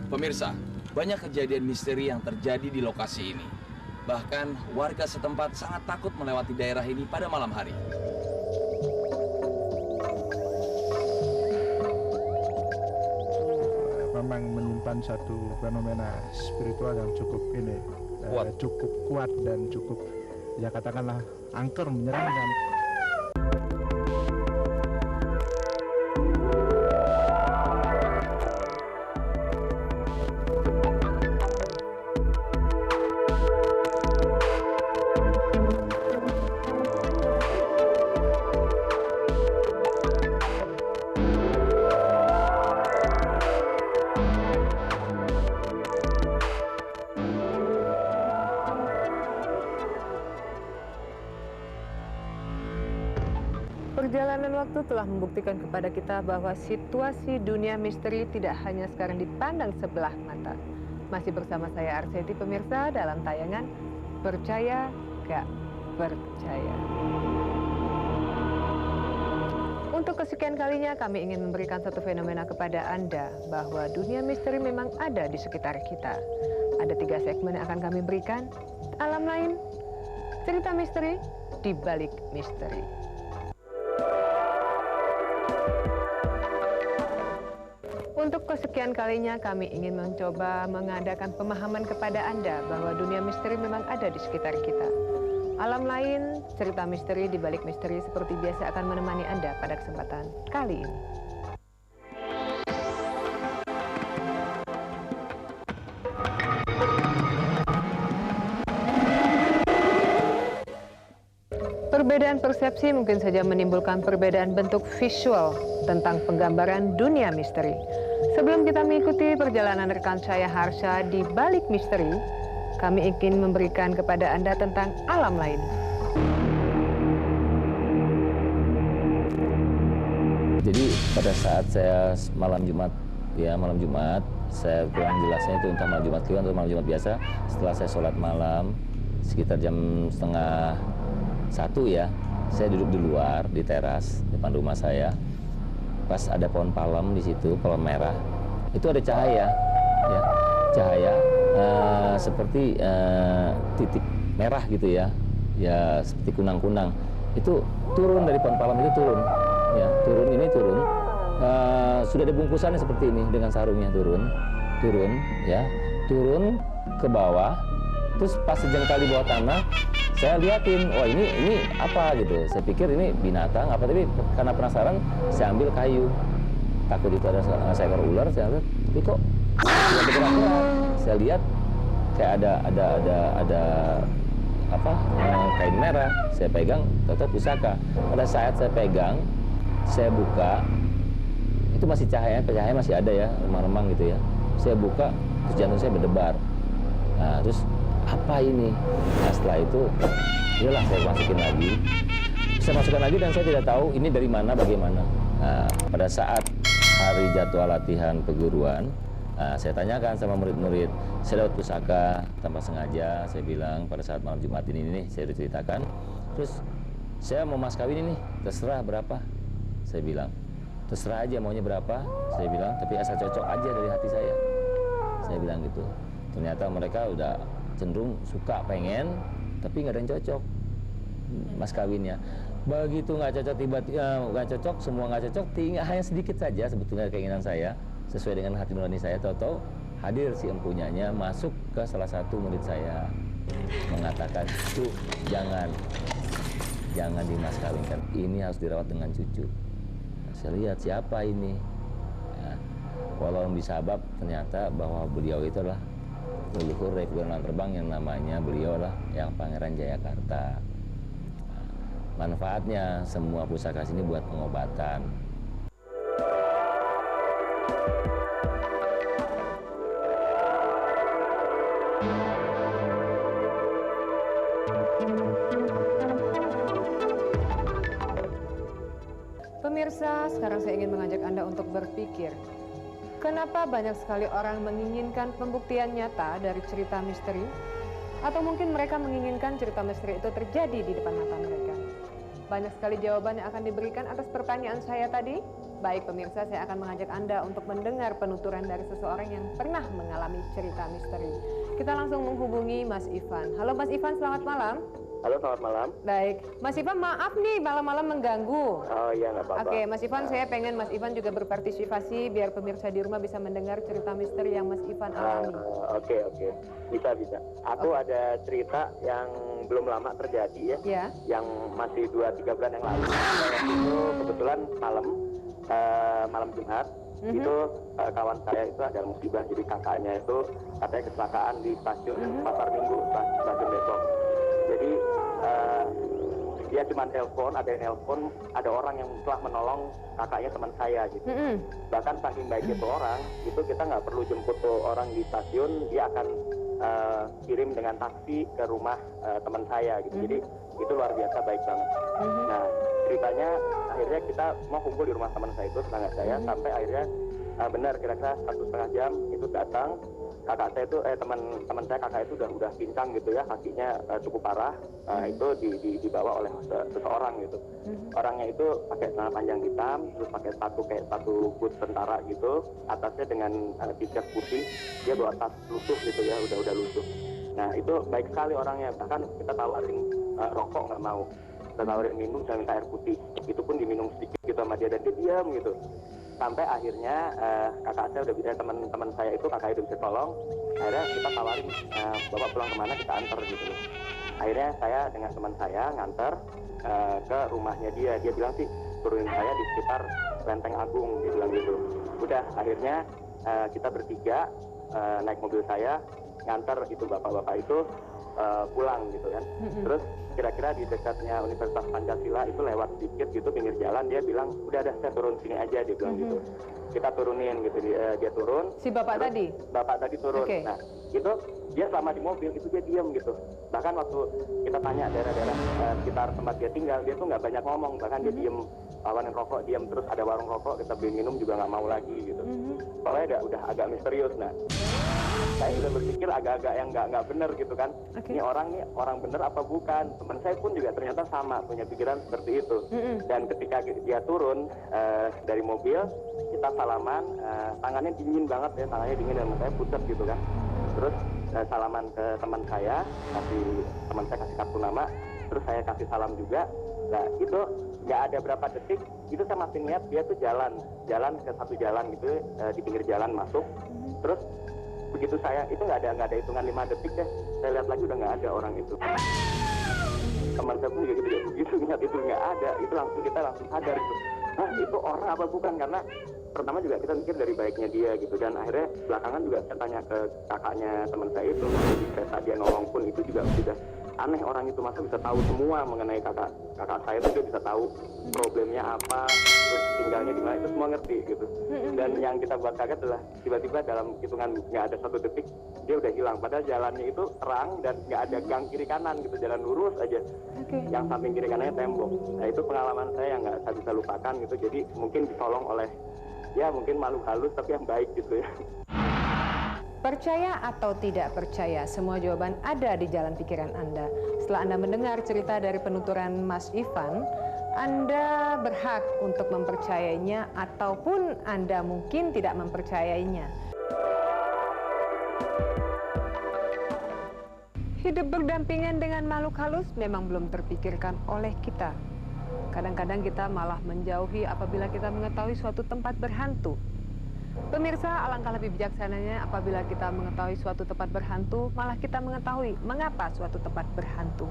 Pemirsa, banyak kejadian misteri yang terjadi di lokasi ini. Bahkan warga setempat sangat takut melewati daerah ini pada malam hari. Memang menyimpan satu fenomena spiritual yang cukup cukup kuat dan cukup, ya katakanlah, angker, menyeramkan. Perjalanan waktu telah membuktikan kepada kita bahwa situasi dunia misteri tidak hanya sekarang dipandang sebelah mata. Masih bersama saya Arseti, pemirsa, dalam tayangan Percaya Gak Percaya. Untuk kesekian kalinya kami ingin memberikan satu fenomena kepada Anda bahwa dunia misteri memang ada di sekitar kita. Ada 3 segmen yang akan kami berikan. Alam lain, cerita misteri, di balik misteri. Untuk kesekian kalinya kami ingin mencoba mengadakan pemahaman kepada Anda bahwa dunia misteri memang ada di sekitar kita. Alam lain, cerita misteri di balik misteri seperti biasa akan menemani Anda pada kesempatan kali ini. Perbedaan persepsi mungkin saja menimbulkan perbedaan bentuk visual tentang penggambaran dunia misteri. Sebelum kita mengikuti perjalanan rekan saya Harsha di balik misteri, kami ingin memberikan kepada Anda tentang alam lain. Jadi pada saat saya malam Jumat, saya kurang jelasnya itu entah malam Jumat Kliwon atau malam Jumat biasa. Setelah saya sholat malam, sekitar jam 12:30 ya, saya duduk di luar di teras depan rumah saya. Pas ada pohon palem di situ, palem merah, itu ada cahaya, ya, cahaya seperti titik merah gitu ya, ya seperti kunang-kunang. Itu turun dari pohon palem itu turun, turun. Sudah ada bungkusannya seperti ini dengan sarungnya turun ke bawah. Terus pas sejengkal di bawah tanah, saya liatin, oh ini apa gitu. Saya pikir ini binatang apa, tapi karena penasaran saya ambil kayu. Takut itu ada seekor ular, saya lihat, tapi kok tidak bergerak-gerak. Saya lihat kayak ada kain merah. Saya pegang, tahu pusaka. Pada saat saya pegang, saya buka, itu masih cahaya masih ada ya, remang-remang gitu ya. Saya buka, terus jantung saya berdebar. Nah, terus apa ini? Nah, setelah itu, yalah saya masukin lagi. Saya masukkan lagi dan saya tidak tahu ini dari mana, bagaimana. Nah, pada saat hari jadwal latihan perguruan, saya tanyakan sama murid-murid, saya dapat pusaka tanpa sengaja, saya bilang pada saat malam Jumat ini saya diceritakan. Terus saya mau mas kawin ini, terserah berapa, saya bilang. Terserah aja maunya berapa, saya bilang, tapi asal cocok aja dari hati saya bilang gitu. Ternyata mereka udah cenderung suka, pengen, tapi nggak ada yang cocok mas kawinnya. Begitu nggak cocok, tiba-tiba nggak cocok, semua nggak cocok, tinggal hanya sedikit saja sebetulnya keinginan saya sesuai dengan hati nurani saya. Tahu-tahu hadir si empunyanya masuk ke salah satu murid saya, mengatakan, "Cu, jangan dimas kawinkan, ini harus dirawat dengan cucu." Saya lihat siapa ini, ya, walau disabab ternyata bahwa beliau itu adalah leluhur dari kebenaran terbang yang namanya beliau lah yang Pangeran Jayakarta. Manfaatnya semua pusaka sini buat pengobatan. Pemirsa, sekarang saya ingin mengajak Anda untuk berpikir. Kenapa banyak sekali orang menginginkan pembuktian nyata dari cerita misteri? Atau mungkin mereka menginginkan cerita misteri itu terjadi di depan mata mereka? Banyak sekali jawaban yang akan diberikan atas pertanyaan saya tadi. Baik pemirsa, saya akan mengajak Anda untuk mendengar penuturan dari seseorang yang pernah mengalami cerita misteri. Kita langsung menghubungi Mas Ivan. Halo Mas Ivan, selamat malam. Halo, selamat malam. Baik, Mas Ivan maaf nih malam-malam mengganggu. Oh iya, nggak apa-apa. Oke, Mas Ivan, saya pengen Mas Ivan juga berpartisipasi biar pemirsa di rumah bisa mendengar cerita misteri yang Mas Ivan alami. Oke. Bisa. Aku ada cerita yang belum lama terjadi ya. Ya. Yang masih 2-3 bulan yang lalu. Waktu itu kebetulan malam Jumat. Itu kawan saya itu ada musibah. Jadi kakaknya itu katanya kecelakaan di stasiun Pasar Minggu, stasiun Depok. Jadi dia cuma telepon, ada yang telepon, ada orang yang telah menolong kakaknya teman saya gitu. Bahkan saking baik itu orang, itu kita nggak perlu jemput tuh orang di stasiun, dia akan kirim dengan taksi ke rumah teman saya gitu. Jadi itu luar biasa baik banget. Nah ceritanya akhirnya kita mau kumpul di rumah teman saya itu, tetangga saya, sampai akhirnya benar kira-kira 1,5 jam itu datang. Kakak saya itu teman saya kakak itu udah pincang gitu ya, kakinya cukup parah. Itu dibawa oleh seseorang gitu. Orangnya itu pakai celana panjang hitam, terus pakai sepatu boot tentara gitu, atasnya dengan t-shirt putih. Dia bawa tas lusuh gitu ya, udah lusuh. Nah itu baik sekali orangnya, bahkan kita tawarin rokok nggak mau, kita tawarin minum dan minta air putih, itu pun diminum sedikit gitu sama dia dan dia diam gitu. Sampai akhirnya kakak saya udah bisa, teman-teman saya itu kakak udah bisa tolong. Akhirnya kita tawarin, bapak pulang kemana, kita antar gitu loh. Akhirnya saya dengan teman saya nganter ke rumahnya dia. Dia bilang sih turunin saya di sekitar Lenteng Agung, dia bilang gitu. Udah akhirnya kita bertiga naik mobil saya nganter itu bapak-bapak itu pulang gitu kan. Terus kira-kira di dekatnya Universitas Pancasila itu lewat sedikit gitu pinggir jalan, dia bilang udah saya turun sini aja, dia bilang gitu. Kita turunin gitu, dia turun. Si bapak tadi? Bapak tadi turun. Okay. Nah itu dia selama di mobil itu dia diam gitu. Bahkan waktu kita tanya daerah-daerah sekitar tempat dia tinggal, dia tuh nggak banyak ngomong, bahkan dia diem, tawarin rokok diem, terus ada warung rokok kita beli minum juga nggak mau lagi gitu. Soalnya udah agak misterius. Nah saya udah berpikir agak-agak yang nggak bener gitu kan. Ini orang bener apa bukan? Teman saya pun juga ternyata sama punya pikiran seperti itu. Dan ketika dia turun dari mobil, kita salaman, tangannya dingin banget ya, tangannya dingin dan saya pucat gitu kan. Terus salaman ke teman saya, teman saya kasih kartu nama, terus saya kasih salam juga. Nah itu nggak ada berapa detik, itu saya masih lihat dia tuh jalan ke satu jalan gitu, di pinggir jalan masuk. Terus begitu saya itu nggak ada hitungan 5 detik deh, saya lihat lagi udah nggak ada orang itu. Teman saya pun juga begitu lihat itu nggak ada, itu kita langsung sadar gitu. Nah itu orang apa bukan, karena pertama juga kita mikir dari baiknya dia gitu, dan akhirnya belakangan juga saya tanya ke kakaknya teman saya itu, di kereta dia nolong pun itu juga sudah aneh, orang itu masa bisa tahu semua mengenai kakak saya itu, dia bisa tahu problemnya apa, terus tinggalnya di mana, itu semua ngerti gitu. Dan yang kita buat kaget adalah tiba-tiba dalam hitungan nggak ada 1 detik dia udah hilang, padahal jalannya itu terang dan nggak ada gang kiri kanan gitu, jalan lurus aja. Yang samping kiri kanannya tembok. Nah itu pengalaman saya yang nggak saya bisa lupakan gitu, jadi mungkin ditolong oleh ya mungkin makhluk halus tapi yang baik gitu ya. Percaya atau tidak percaya, semua jawaban ada di jalan pikiran Anda. Setelah Anda mendengar cerita dari penuturan Mas Ivan, Anda berhak untuk mempercayainya ataupun Anda mungkin tidak mempercayainya. Hidup berdampingan dengan makhluk halus memang belum terpikirkan oleh kita. Kadang-kadang kita malah menjauhi apabila kita mengetahui suatu tempat berhantu. Pemirsa, alangkah lebih bijaksananya apabila kita mengetahui suatu tempat berhantu, malah kita mengetahui mengapa suatu tempat berhantu.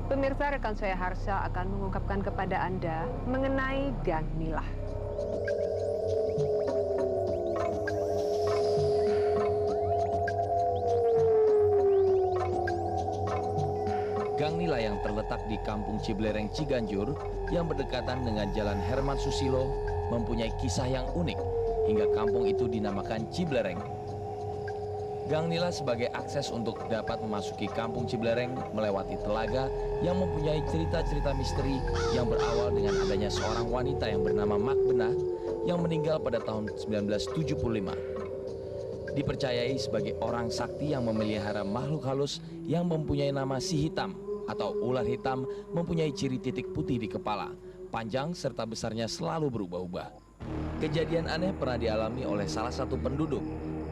Pemirsa, rekan saya Harsha akan mengungkapkan kepada Anda mengenai Gang Nilah. Gang Nilah yang terletak di Kampung Ciblereng, Ciganjur, yang berdekatan dengan Jalan Herman Susilo, mempunyai kisah yang unik, hingga kampung itu dinamakan Ciblereng. Gang Nilah sebagai akses untuk dapat memasuki Kampung Ciblereng melewati telaga yang mempunyai cerita-cerita misteri yang berawal dengan adanya seorang wanita yang bernama Mak Benah yang meninggal pada tahun 1975. Dipercayai sebagai orang sakti yang memelihara makhluk halus yang mempunyai nama si hitam atau ular hitam, mempunyai ciri titik putih di kepala, panjang serta besarnya selalu berubah-ubah. Kejadian aneh pernah dialami oleh salah satu penduduk.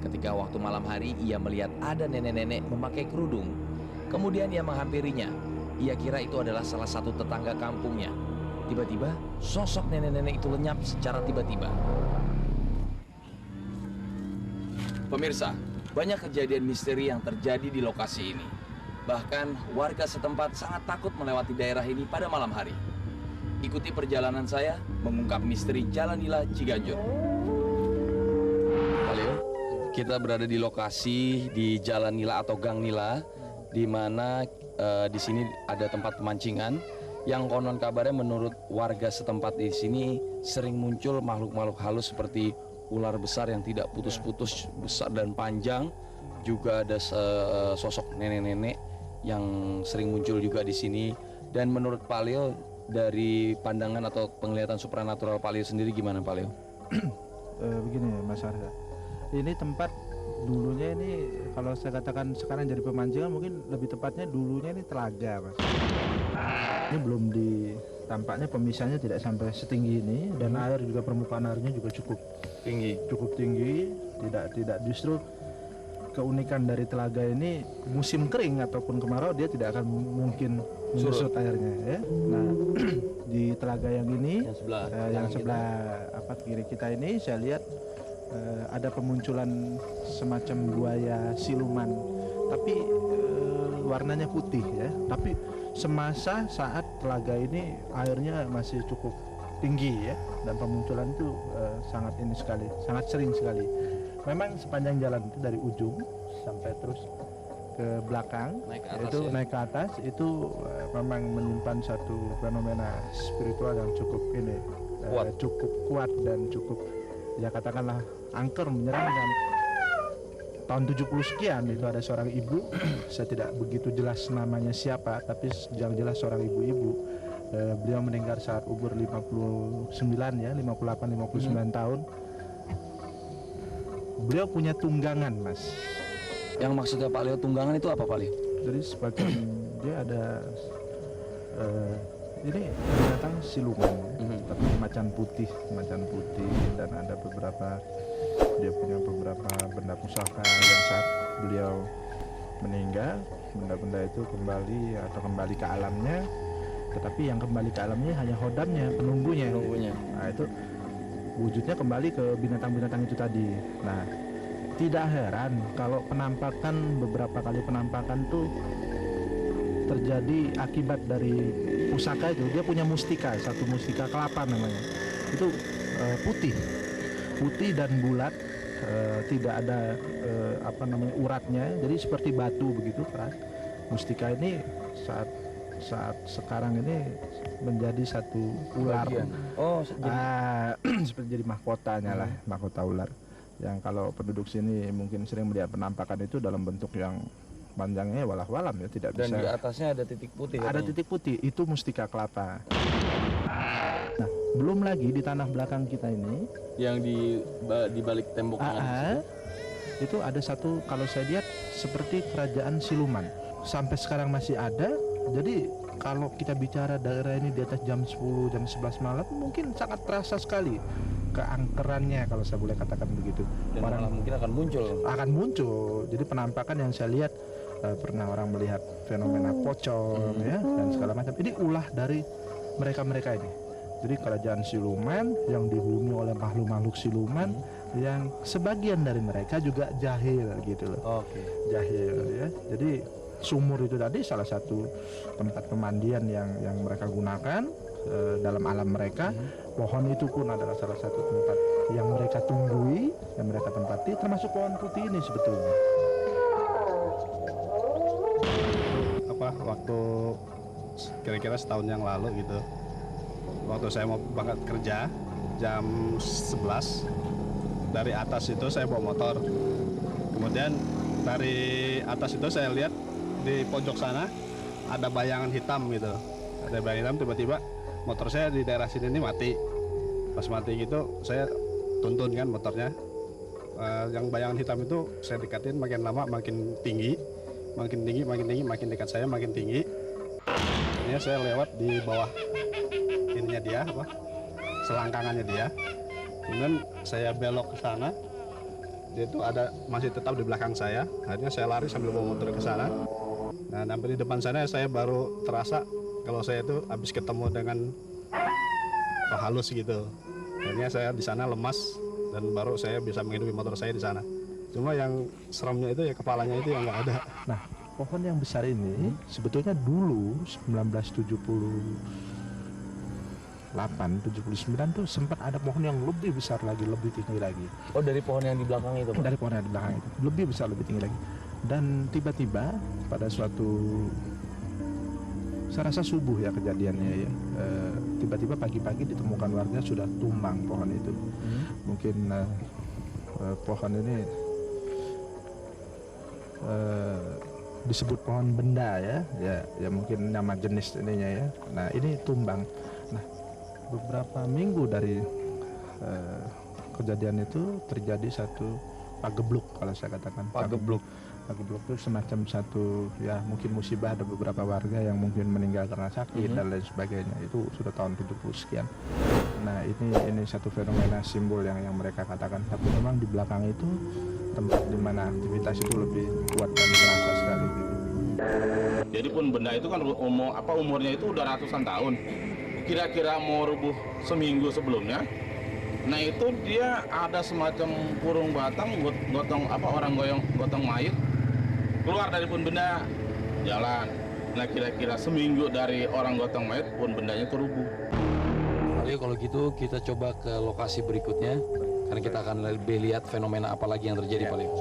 Ketika waktu malam hari ia melihat ada nenek-nenek memakai kerudung. Kemudian ia menghampirinya. Ia kira itu adalah salah satu tetangga kampungnya. Tiba-tiba sosok nenek-nenek itu lenyap secara tiba-tiba. Pemirsa, banyak kejadian misteri yang terjadi di lokasi ini. Bahkan warga setempat sangat takut melewati daerah ini pada malam hari. Ikuti perjalanan saya mengungkap misteri Jalan Nila Ciganjur. Halo, kita berada di lokasi di Jalan Nila atau Gang Nila, di mana di sini ada tempat pemancingan yang konon kabarnya menurut warga setempat di sini sering muncul makhluk-makhluk halus seperti ular besar yang tidak putus-putus, besar dan panjang. Juga ada sosok nenek-nenek yang sering muncul juga di sini. Dan menurut Pak Leo, dari pandangan atau penglihatan supranatural Pak Leo sendiri gimana Pak Leo? Begini Mas Arya, ini tempat dulunya ini kalau saya katakan sekarang jadi pemancingan, mungkin lebih tepatnya dulunya ini telaga Mas. Ini belum tampaknya pemisahnya tidak sampai setinggi ini, dan air juga permukaan airnya juga cukup tinggi. Tidak justru keunikan dari telaga ini musim kering ataupun kemarau dia tidak akan mungkin menyusut airnya ya. Nah di telaga yang ini yang sebelah kiri kita ini saya lihat ada pemunculan semacam buaya siluman, tapi warnanya putih ya. Tapi semasa saat telaga ini airnya masih cukup tinggi ya, dan pemunculan itu sangat sering sekali. Memang sepanjang jalan itu dari ujung sampai terus ke belakang, naik ke atas itu memang menyimpan satu fenomena spiritual yang cukup kuat dan cukup ya katakanlah angker menyeramkan. Tahun 70 sekian itu ada seorang ibu, saya tidak begitu jelas namanya siapa, tapi yang jelas seorang ibu-ibu. Beliau meninggal saat umur 59 ya, 58-59 tahun. Beliau punya tunggangan Mas. Yang maksudnya Pak Leo tunggangan itu apa Pak Leo? Jadi semacam dia ada ini binatang siluman, tapi macan putih, dan ada dia punya beberapa benda pusaka yang saat beliau meninggal, benda-benda itu kembali ke alamnya, tetapi yang kembali ke alamnya hanya hodamnya, penunggunya. Nah itu wujudnya kembali ke binatang-binatang itu tadi. Nah tidak heran kalau beberapa kali penampakan tuh terjadi akibat dari pusaka itu. Dia punya mustika, satu mustika kelapa namanya. Itu putih dan bulat, tidak ada uratnya, jadi seperti batu begitu keras. Mustika ini saat sekarang ini menjadi satu ular. Seperti jadi mahkotanya lah, mahkota ular. Yang kalau penduduk sini mungkin sering melihat penampakan itu dalam bentuk yang panjangnya walah-walam ya, tidak bisa. Dan di atasnya ada titik putih. Ada titik putih, itu mustika kelapa. Nah, belum lagi di tanah belakang kita ini, yang di balik tembok itu ada satu, kalau saya lihat seperti kerajaan siluman. Sampai sekarang masih ada. Jadi kalau kita bicara daerah ini di atas jam 10, jam 11 malam mungkin sangat terasa sekali keangkerannya, kalau saya boleh katakan begitu. Dan malah mungkin akan muncul. Jadi penampakan yang saya lihat, pernah orang melihat fenomena pocong ya, dan segala macam. Ini ulah dari mereka ini. Jadi kerajaan siluman yang dihuni oleh makhluk-makhluk siluman, yang sebagian dari mereka juga jahil gitu loh. Jahil ya. Jadi sumur itu tadi salah satu tempat pemandian yang mereka gunakan dalam alam mereka. Pohon itu pun adalah salah satu tempat yang mereka tunggui, yang mereka tempati, termasuk pohon putih ini sebetulnya. Waktu kira-kira setahun yang lalu gitu, waktu saya mau berangkat kerja jam 11, dari atas itu saya bawa motor. Kemudian dari atas itu saya lihat di pojok sana ada bayangan hitam gitu. Ada bayangan hitam, tiba-tiba motor saya di daerah sini ini mati. Pas mati gitu saya tuntun kan motornya. Yang bayangan hitam itu saya dekatin, makin lama makin tinggi, makin dekat saya makin tinggi. Akhirnya saya lewat di bawah ininya dia, selangkangannya dia. Kemudian saya belok ke sana, dia tuh masih tetap di belakang saya. Akhirnya saya lari sambil bawa motor ke sana. Nah, sampai di depan sana saya baru terasa kalau saya itu habis ketemu dengan halus gitu. Akhirnya saya di sana lemas dan baru saya bisa menghidupi motor saya di sana. Cuma yang seramnya itu ya kepalanya itu yang nggak ada. Nah, pohon yang besar ini sebetulnya dulu 1978-79 tuh sempat ada pohon yang lebih besar lagi, lebih tinggi lagi. Oh, dari pohon yang di belakang itu, Pak? Dari pohon yang di belakang itu lebih besar, lebih tinggi lagi. Dan tiba-tiba pada suatu, saya rasa subuh ya kejadiannya ya, tiba-tiba pagi-pagi ditemukan warga sudah tumbang pohon itu. Mungkin pohon ini disebut pohon benda ya mungkin nama jenis ininya ya. Nah, ini tumbang. Nah, beberapa minggu dari kejadian itu terjadi satu pagebluk, kalau saya katakan. Pagebluk itu semacam satu ya mungkin musibah, ada beberapa warga yang mungkin meninggal karena sakit dan lain sebagainya. Itu sudah tahun 70 sekian. Nah, ini satu fenomena simbol yang mereka katakan. Tapi memang di belakang itu tempat di mana aktivitas itu lebih kuat dan terasa sekali gitu. Jadi pun benda itu kan umurnya itu udah ratusan tahun. Kira-kira mau rubuh seminggu sebelumnya. Nah, itu dia ada semacam kurung batang gotong orang gotong mayat keluar dari pun benda jalan. Nah, kira-kira seminggu dari orang gotong mayat pun bendanya terubuh. Lalu kalau gitu kita coba ke lokasi berikutnya karena kita akan lebih lihat fenomena apa lagi yang terjadi, Pak Leo.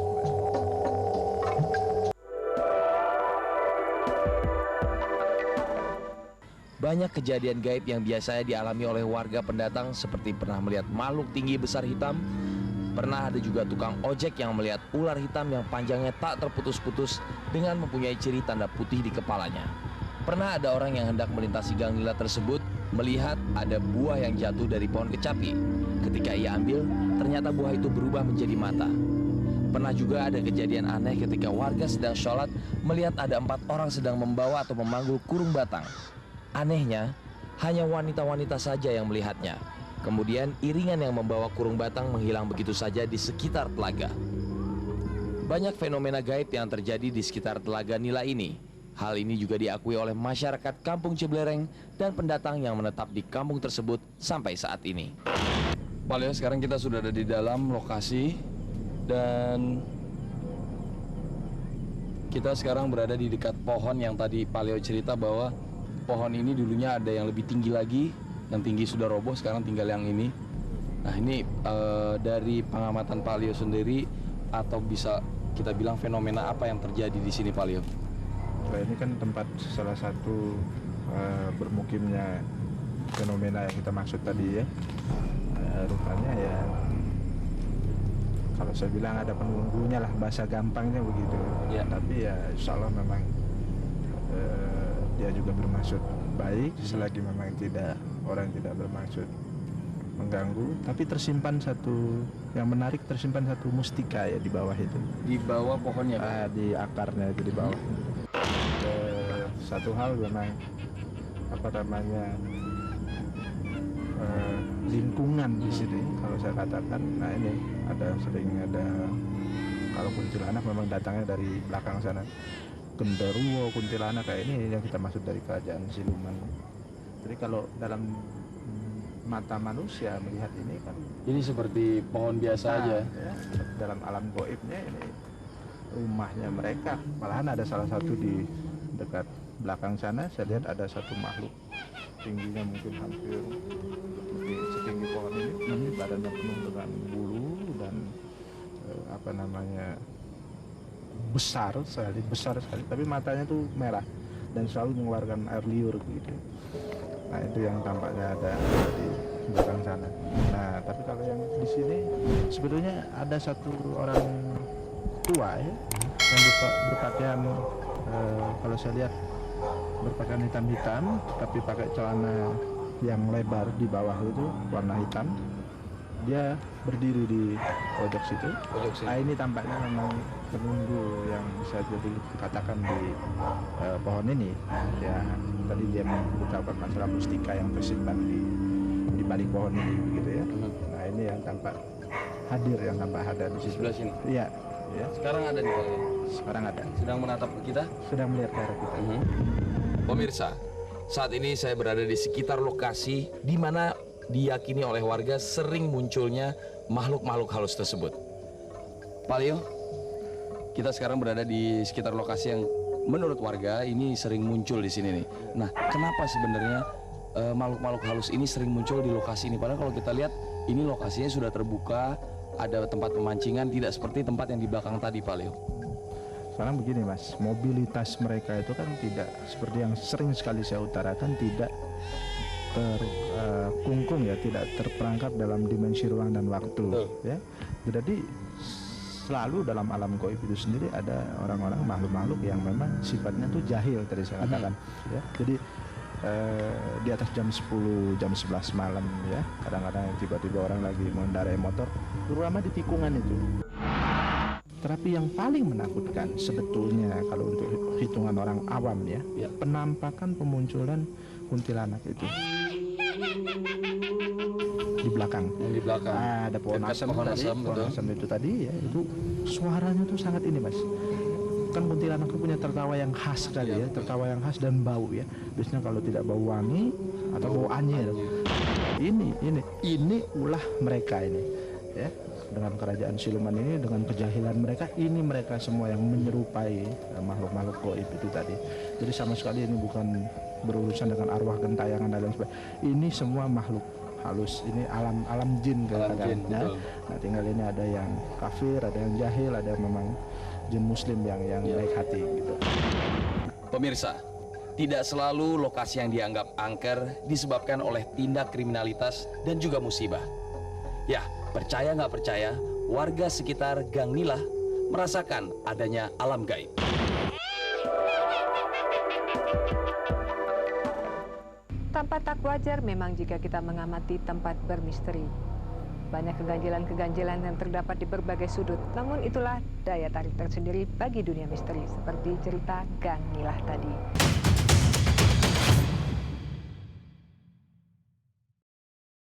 Banyak kejadian gaib yang biasanya dialami oleh warga pendatang seperti pernah melihat makhluk tinggi besar hitam. Pernah ada juga tukang ojek yang melihat ular hitam yang panjangnya tak terputus-putus dengan mempunyai ciri tanda putih di kepalanya. Pernah ada orang yang hendak melintasi gang nila tersebut melihat ada buah yang jatuh dari pohon kecapi. Ketika ia ambil, ternyata buah itu berubah menjadi mata. Pernah juga ada kejadian aneh ketika warga sedang sholat melihat ada 4 orang sedang membawa atau memanggul kurung batang. Anehnya, hanya wanita-wanita saja yang melihatnya. Kemudian iringan yang membawa kurung batang menghilang begitu saja di sekitar telaga. Banyak fenomena gaib yang terjadi di sekitar telaga nila ini. Hal ini juga diakui oleh masyarakat Kampung Ciblereng dan pendatang yang menetap di kampung tersebut sampai saat ini. Pak Leo, sekarang kita sudah ada di dalam lokasi dan kita sekarang berada di dekat pohon yang tadi Pak Leo cerita bahwa pohon ini dulunya ada yang lebih tinggi lagi, yang tinggi sudah roboh, sekarang tinggal yang ini. Nah, ini dari pengamatan Pak Leo sendiri atau bisa kita bilang fenomena apa yang terjadi di sini, Pak Leo? Nah, ini kan tempat salah satu bermukimnya fenomena yang kita maksud tadi ya. Rupanya ya kalau saya bilang ada penunggunya lah, bahasa gampangnya begitu. Ya. Tapi ya insya Allah memang dia juga bermaksud baik selagi memang orang tidak bermaksud mengganggu. Tapi tersimpan satu yang menarik, tersimpan satu mustika ya di bawah itu. Di bawah pohonnya, Pak? Di akarnya itu di bawah. Satu hal memang lingkungan di sini kalau saya katakan. Nah, ini sering ada kalau kuntilanak memang datangnya dari belakang sana. Genderuwo, kuntilanak kayak ini yang kita maksud dari kerajaan siluman. Jadi kalau dalam mata manusia melihat ini kan Ini seperti pohon biasa aja. Ya, dalam alam goibnya ini rumahnya mereka. Malahan ada salah satu di dekat belakang sana, saya lihat ada satu makhluk tingginya mungkin hampir setinggi pohon ini, tapi badannya penuh dengan bulu dan besar sekali, tapi matanya tuh merah dan selalu mengeluarkan air liur gitu. Nah, itu yang tampaknya ada di belakang sana. Nah, tapi kalau yang di sini sebetulnya ada satu orang tua ya yang berpakaian kalau saya lihat berpakaian hitam-hitam tapi pakai celana yang lebar di bawah itu warna hitam. Dia berdiri di pojok situ. Nah, ini tampaknya memang penunggu yang bisa jadi katakan di pohon ini. Ya, tadi dia memberitahukan masalah mustika yang tersimpan di balik pohon ini, gitu ya. Nah, ini yang tampak hadir, yang tampak ada di situ. Sebelah sini. Iya, ya. Sekarang ada nih Pak Leo. Sekarang ada. Sedang menatap ke kita. Sudah melihat ke arah kita. Pemirsa, saat ini saya berada di sekitar lokasi di mana diyakini oleh warga sering munculnya makhluk-makhluk halus tersebut. Pak Leo, kita sekarang berada di sekitar lokasi yang menurut warga ini sering muncul di sini nih. Nah, kenapa sebenarnya makhluk-makhluk halus ini sering muncul di lokasi ini? Padahal kalau kita lihat ini lokasinya sudah terbuka, ada tempat pemancingan, tidak seperti tempat yang di belakang tadi, Pak Leo. Sekarang begini Mas, mobilitas mereka itu kan tidak seperti yang sering sekali saya utarakan, tidak terkungkung ya, tidak terperangkap dalam dimensi ruang dan waktu. Betul. Ya. Jadi selalu dalam alam gaib itu sendiri ada orang-orang, makhluk-makhluk yang memang sifatnya tuh jahil tadi saya katakan. Ya. Jadi di atas jam 10, jam 11 malam ya, kadang-kadang tiba-tiba orang lagi mengendarai motor, terutama di tikungan itu. Tetapi yang paling menakutkan sebetulnya kalau untuk hitungan orang awam ya, penampakan pemunculan kuntilanak itu di belakang. Yang di belakang. Ada pohon Dekat asam pohon tadi, asam, pohon betul. asam itu tadi ya, itu suaranya tuh sangat ini Mas. Kan kuntilanak itu punya tertawa yang khas sekali ya, tertawa yang khas dan bau ya. Biasanya kalau tidak bau wangi atau bau anyir. Ini ulah mereka ini ya. Dengan kerajaan siluman ini, dengan kejahilan mereka, ini mereka semua yang menyerupai makhluk-makhluk gaib itu tadi. Jadi sama sekali ini bukan berurusan dengan arwah gentayangan dan lain sebagainya. Ini semua makhluk halus, ini alam jin Alam jin, ya. betul. Nah, tinggal ini ada yang kafir, ada yang jahil, ada yang memang jin muslim yang baik hati gitu. Pemirsa, tidak selalu lokasi yang dianggap angker disebabkan oleh tindak kriminalitas dan juga musibah. Ya, percaya nggak percaya, warga sekitar Gang Nilah merasakan adanya alam gaib. Tampak tak wajar memang jika kita mengamati tempat bermisteri. Banyak keganjilan-keganjilan yang terdapat di berbagai sudut, namun itulah daya tarik tersendiri bagi dunia misteri, seperti cerita Gang Nilah tadi.